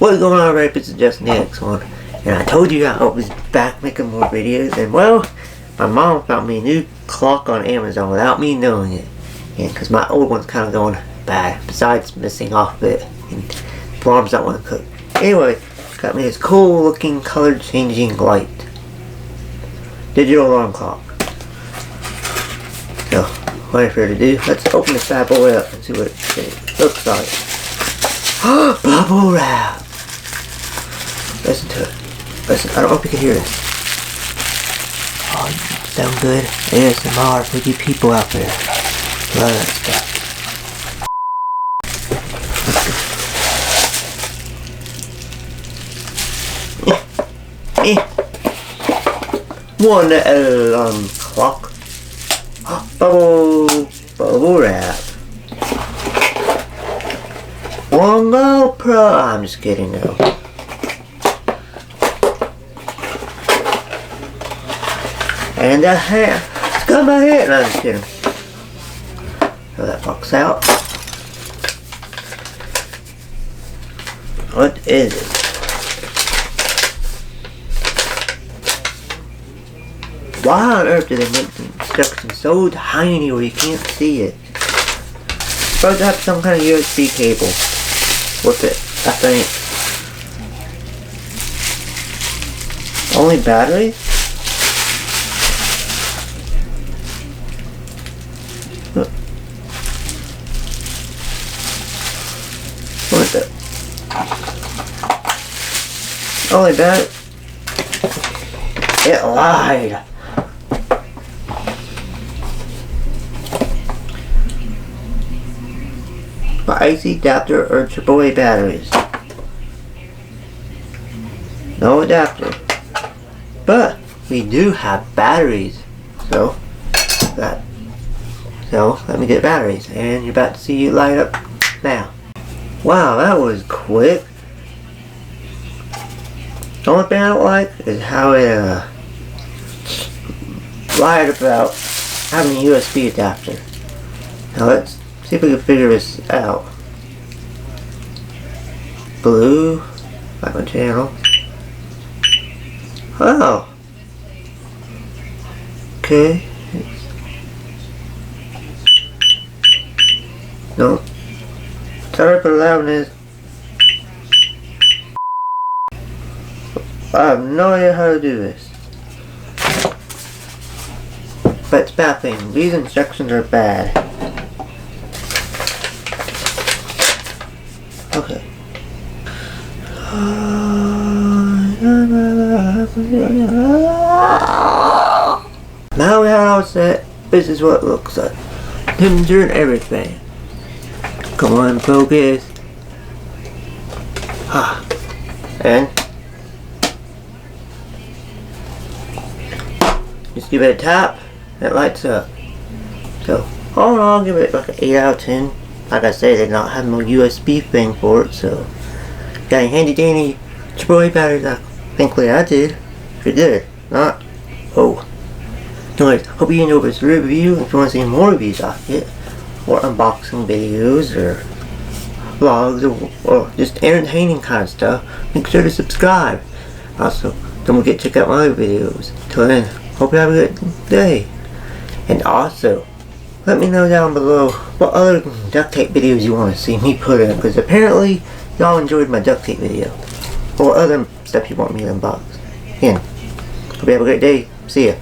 What's going on, Rapist? It's just next one. And I told you I was back making more videos. And well, my mom found me a new clock on Amazon without me knowing it. And because my old one's kind of going bad. Besides missing off it. And the alarms don't want to cook. Anyway, got me this cool looking color changing light. Digital alarm clock. So, what I to do, let's open this bad boy up and see what it looks like. Bubble wrap! Listen to it. Listen, I don't know if you can hear this. Oh, sound good? ASMR for you people out there. Love that stuff. One alarm clock. Bubble wrap. One GoPro. I'm just kidding now. And a hat. It's got my hat. No, I'm just kidding. Throw that box out. What is it? Why on earth do they make the instructions so tiny where you can't see it? Supposed to have some kind of USB cable with it, I think. Only batteries? What is it? Only battery? It lied. AC adapter or AAA batteries. No adapter. But we do have batteries. So let me get batteries. And you're about to see it light up now. Wow, that was quick. The only thing I don't like is how it lied about having a USB adapter. Now let's see if we can figure this out. Blue, like my channel. Oh. Okay. No. Sorry for the loudness. I have no idea how to do this. But it's baffling. These instructions are bad. Okay. Now we have all set. This is what it looks like. Temperature and everything. Come on, focus. And just give it a tap. It lights up. So all in all, I'll give it like an 8 out of 10. Like I say, they don't have no USB thing for it, so got a handy dandy AAA batteries. Thankfully I did. If you did, not. Oh. Anyways, hope you enjoyed this review. If you want to see more reviews off it, or unboxing videos, or vlogs, or just entertaining kind of stuff, make sure to subscribe. Also, don't forget to check out my other videos. Till then, hope you have a good day. And also, let me know down below what other duct tape videos you want to see me put in, because apparently y'all enjoyed my duct tape video. Or other stuff you want me to unbox. Again, hope you have a great day. See ya.